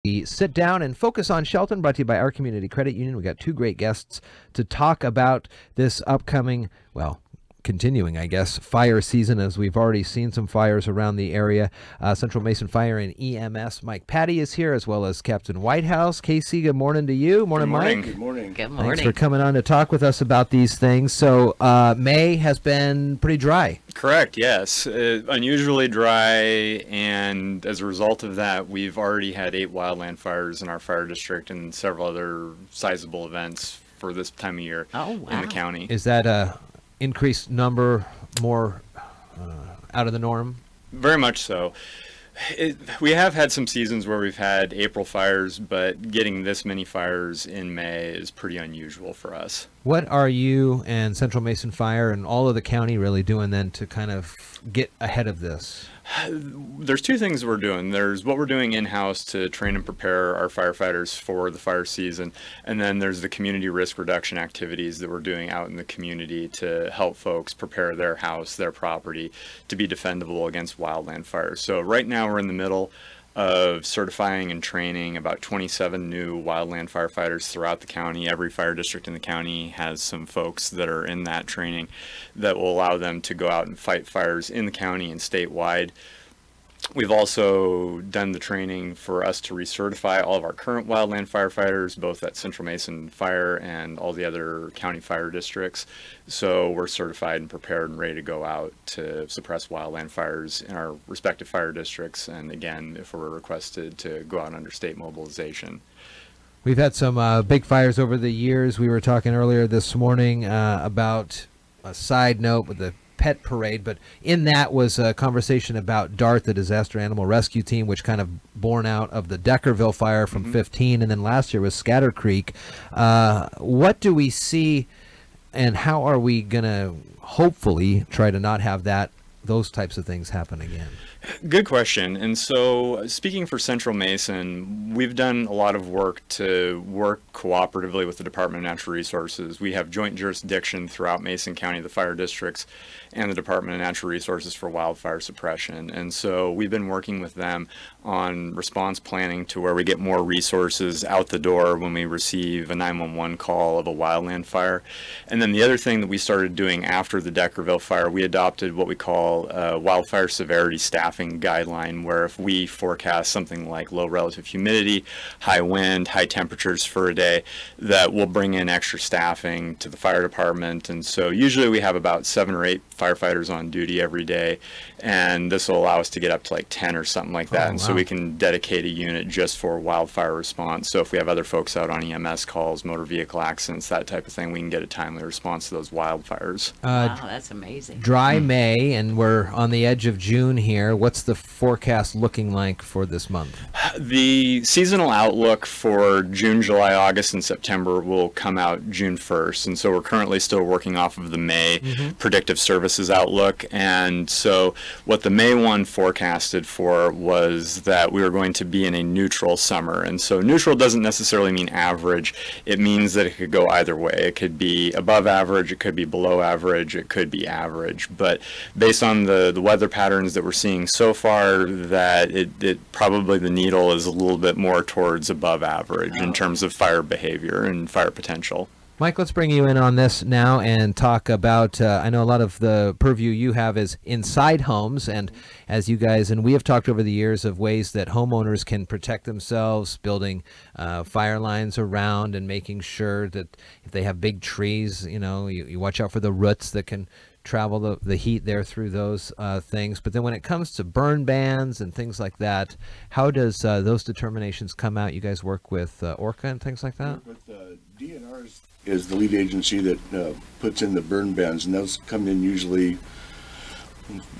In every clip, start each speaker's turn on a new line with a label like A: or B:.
A: We sit down and focus on Shelton, brought to you by our Community Credit Union. We got two great guests to talk about this upcoming, well, continuing, I guess, fire season, as we've already seen some fires around the area. Central Mason Fire and EMS. Mike Patty is here, as well as Captain Whitehouse. Casey, good morning to you. Morning, Mike.
B: Good morning.
C: Good morning.
A: Thanks for coming on to talk with us about these things. So May has been pretty dry.
B: Correct, yes. Unusually dry, and as a result of that, we've already had 8 wildland fires in our fire district and several other sizable events for this time of year in the county.
A: Is that a increased number, more out of the norm?
B: Very much so. We have had some seasons where we've had April fires, but getting this many fires in May is pretty unusual for us.
A: What are you and Central Mason Fire and all of the county really doing then to kind of get ahead of this?
B: There's two things we're doing. There's what we're doing in-house to train and prepare our firefighters for the fire season, and then there's the community risk reduction activities that we're doing out in the community to help folks prepare their house, their property, to be defendable against wildland fires. So right now we're in the middle of certifying and training about 27 new wildland firefighters throughout the county. Every fire district in the county has some folks that are in that training that will allow them to go out and fight fires in the county and statewide. We've also done the training for us to recertify all of our current wildland firefighters, both at Central Mason Fire and all the other county fire districts. So we're certified and prepared and ready to go out to suppress wildland fires in our respective fire districts. And again, if we're requested to go out under state mobilization.
A: We've had some big fires over the years. We were talking earlier this morning about a side note with the pet parade, but in that was a conversation about DART, the Disaster Animal Rescue Team, which kind of born out of the Deckerville fire from 15, and then last year was Scatter Creek. What do we see, and how are we going to hopefully try to not have those types of things happen again?
B: Good question. And so speaking for Central Mason, we've done a lot of work to work cooperatively with the Department of Natural Resources. We have joint jurisdiction throughout Mason County, the fire districts, and the Department of Natural Resources for wildfire suppression. And so we've been working with them on response planning to where we get more resources out the door when we receive a 911 call of a wildland fire. And then the other thing that we started doing after the Deckerville fire, we adopted what we call wildfire severity staffing guideline, where if we forecast something like low relative humidity, high wind, high temperatures for a day, that we'll bring in extra staffing to the fire department. And so usually we have about 7 or 8 firefighters on duty every day, and this will allow us to get up to like 10 or something like that. And so we can dedicate a unit just for wildfire response. So if we have other folks out on EMS calls, motor vehicle accidents, that type of thing, we can get a timely response to those wildfires.
C: Wow, that's amazing.
A: Dry May, and we're on the edge of June here. What's the forecast looking like for this month?
B: The seasonal outlook for June, July, August, and September will come out June 1st. And so we're currently still working off of the May predictive services outlook. And so what the May one forecasted for was that we were going to be in a neutral summer. And so neutral doesn't necessarily mean average. It means that it could go either way. It could be above average, it could be below average, it could be average. But based on the weather patterns that we're seeing so far, that it probably the needle is a little bit more towards above average in terms of fire behavior and fire potential.
A: Mike, let's bring you in on this now and talk about, I know a lot of the purview you have is inside homes, and as you guys, and we have talked over the years of ways that homeowners can protect themselves, building fire lines around and making sure that if they have big trees, you watch out for the roots that can travel the heat there through those things. But then when it comes to burn bans and things like that, how does those determinations come out? You guys work with ORCA and things like that?
D: With DNR is the lead agency that puts in the burn bans, and those come in usually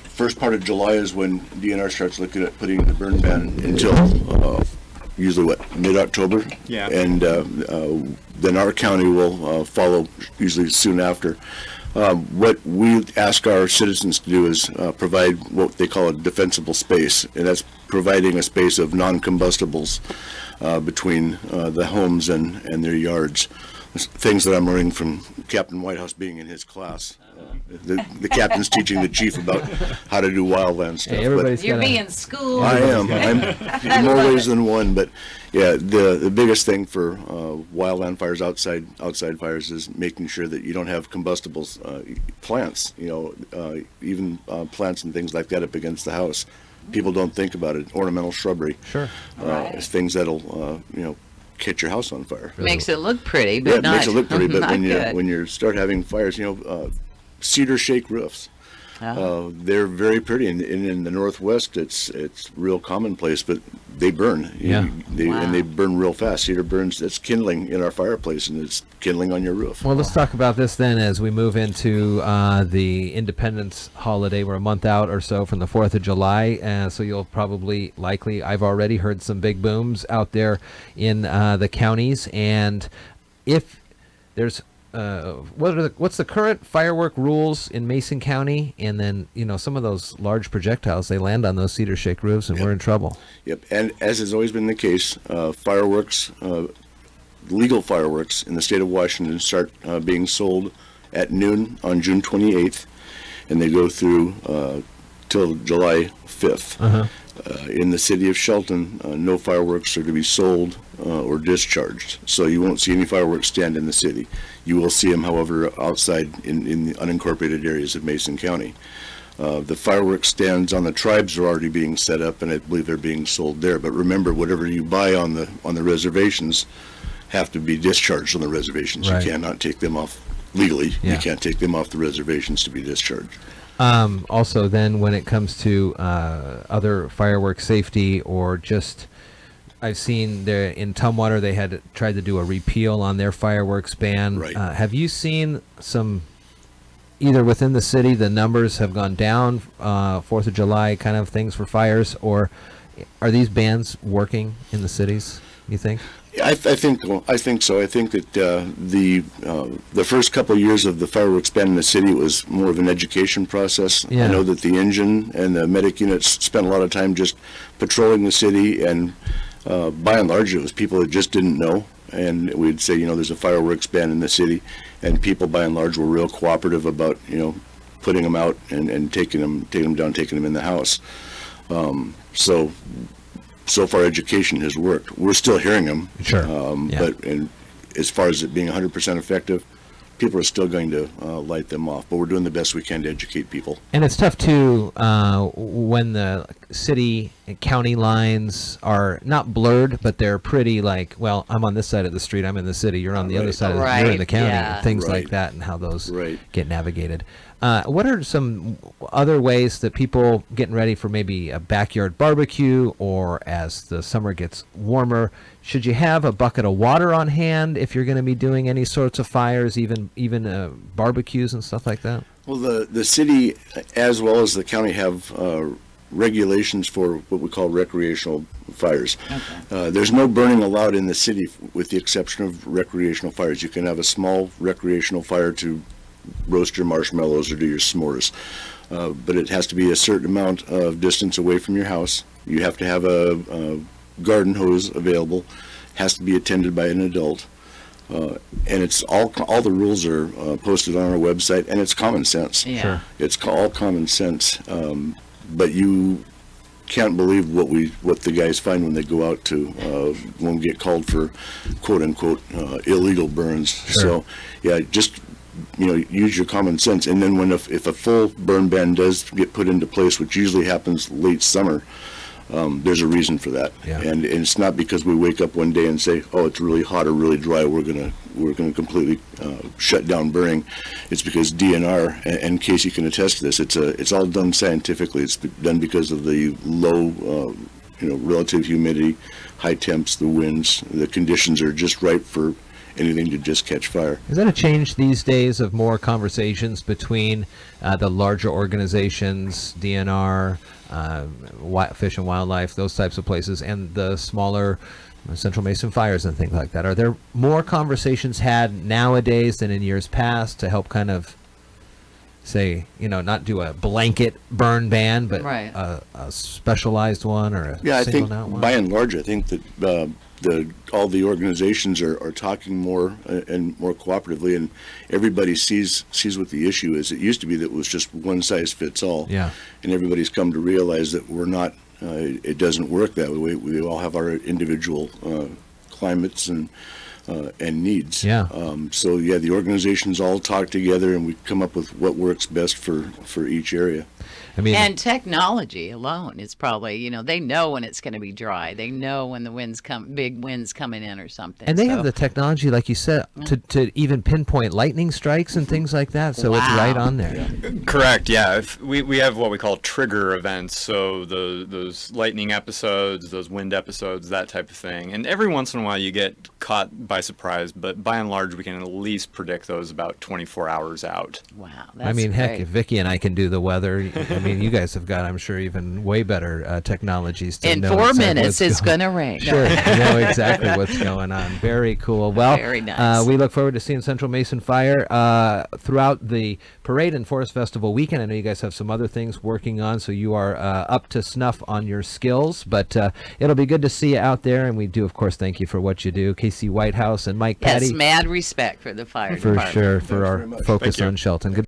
D: first part of July is when DNR starts looking at putting in the burn ban until usually mid-October.
B: Yeah.
D: And then our county will follow usually soon after. What we ask our citizens to do is provide what they call a defensible space, and that's providing a space of non-combustibles between the homes and their yards. Things that I'm learning from Captain Whitehouse being in his class The captain's teaching the chief about how to do wildland stuff.
A: Hey, everybody's
C: You're
A: gotta-
C: being schooled.
D: I am. I'm in more ways than one, but yeah, the biggest thing for wildland fires, outside fires, is making sure that you don't have combustibles, plants. Even plants and things like that up against the house. People don't think about it. Ornamental shrubbery.
A: Sure.
C: Right.
D: Is things that'll catch your house on fire.
C: Makes it look pretty, but
D: Yeah, it
C: not,
D: makes it look pretty, but
C: not good.
D: when you start having fires, cedar shake roofs.
C: Oh.
D: They're very pretty, and in the Northwest, it's real commonplace, but they burn.
A: Yeah.
D: And they burn real fast. Cedar burns. It's kindling in our fireplace, and it's kindling on your roof.
A: Well, let's talk about this then as we move into the Independence holiday. We're a month out or so from the 4th of July, so you'll likely, I've already heard some big booms out there in the counties. And if there's what's the current firework rules in Mason County? And then, some of those large projectiles, they land on those cedar shake roofs, and we're in trouble.
D: Yep, and as has always been the case, fireworks, legal fireworks in the state of Washington start being sold at noon on June 28th, and they go through till July 5th. In the city of Shelton, no fireworks are to be sold or discharged, so you won't see any fireworks stand in the city. You will see them, however, outside in the unincorporated areas of Mason County. The fireworks stands on the tribes are already being set up, and I believe they're being sold there. But remember, whatever you buy on the reservations have to be discharged on the reservations.
A: Right.
D: You cannot take them off legally.
A: Yeah.
D: You can't take them off the reservations to be discharged.
A: Also, then, when it comes to other firework safety, or just, I've seen there in Tumwater, they had tried to do a repeal on their fireworks ban.
D: Right.
A: Have you seen some, either within the city, the numbers have gone down, 4th of July kind of things for fires, or are these bans working in the cities, you think?
D: Yeah, I think so. I think that the first couple of years of the fireworks ban in the city was more of an education process.
A: Yeah.
D: I know that the engine and the medic units spent a lot of time just patrolling the city, and by and large, it was people that just didn't know. And we'd say, there's a fireworks ban in the city, and people by and large were real cooperative about, putting them out and taking them down, taking them in the house. So far, education has worked. We're still hearing them.
A: Sure. Yeah.
D: But as far as it being 100% effective, people are still going to light them off. But we're doing the best we can to educate people.
A: And it's tough, too, when the city and county lines are not blurred, but they're pretty well, I'm on this side of the street, I'm in the city, you're on the other side, you're in the county,
C: yeah.
A: and things
D: Right.
A: like that, and how those
D: Right.
A: get navigated. What are some other ways that people getting ready for maybe a backyard barbecue, or as the summer gets warmer, should you have a bucket of water on hand if you're going to be doing any sorts of fires, even barbecues and stuff like that?
D: Well, the city as well as the county have regulations for what we call recreational fires.
C: Okay.
D: There's no burning allowed in the city with the exception of recreational fires. You can have a small recreational fire to roast your marshmallows or do your s'mores. But it has to be a certain amount of distance away from your house. You have to have a garden hose available. Has to be attended by an adult. And it's all the rules are posted on our website, and it's common sense.
C: Yeah.
A: Sure.
D: It's all common sense. But you can't believe what the guys find when they go out to won't get called for quote unquote illegal burns.
A: Sure.
D: So yeah, just use your common sense. And then if a full burn ban does get put into place, which usually happens late summer, there's a reason for that.
A: Yeah.
D: And it's not because we wake up one day and say, oh, it's really hot or really dry, we're gonna completely shut down burning. It's because DNR, and Casey can attest to this, it's all done scientifically. It's done because of the low relative humidity, high temps, the winds, the conditions are just right for anything to just catch fire.
A: Is that a change these days of more conversations between the larger organizations, DNR, Fish and Wildlife, those types of places, and the smaller Central Mason Fires and things like that? Are there more conversations had nowadays than in years past to help kind of say, not do a blanket burn ban, but
C: Right.
A: a specialized one or a
D: Yeah, I think
A: singled out one?
D: by and large, I think that all the organizations are talking more and more cooperatively, and everybody sees what the issue is. It used to be that it was just one size fits all.
A: Yeah.
D: And everybody's come to realize that we're not. It doesn't work that way. We all have our individual climates and needs.
A: Yeah.
D: So yeah, the organizations all talk together, and we come up with what works best for each area.
A: I mean,
C: And technology alone is probably, they know when it's going to be dry. They know when the big winds coming in or something.
A: and they
C: So-
A: have the technology, like you said, to even pinpoint lightning strikes and things like that. So it's right
C: Wow.
A: on there.
B: Correct. Yeah. If we have what we call trigger events, so those lightning episodes, those wind episodes, that type of thing. And every once in a while you get caught by surprise, but by and large we can at least predict those about 24 hours out.
C: Wow.
A: I mean, heck,
C: great.
A: if Vicki and I can do the weather, I mean, you guys have got, I'm sure, even way better technologies to
C: In
A: know
C: 4
A: exactly
C: minutes,
A: what's
C: it's
A: going
C: going to rain.
A: Sure, you know exactly what's going on. Very cool. Well,
C: Very nice.
A: we look forward to seeing Central Mason Fire throughout the parade and Forest Festival weekend. I know you guys have some other things working on, so you are up to snuff on your skills. But it'll be good to see you out there, and we do, of course, thank you for what you do. Casey Whitehouse and Mike
C: Yes,
A: Patty,
C: mad respect for the fire
A: for
C: department.
A: sure, for our focus
B: Thank you.
A: on Shelton. Good.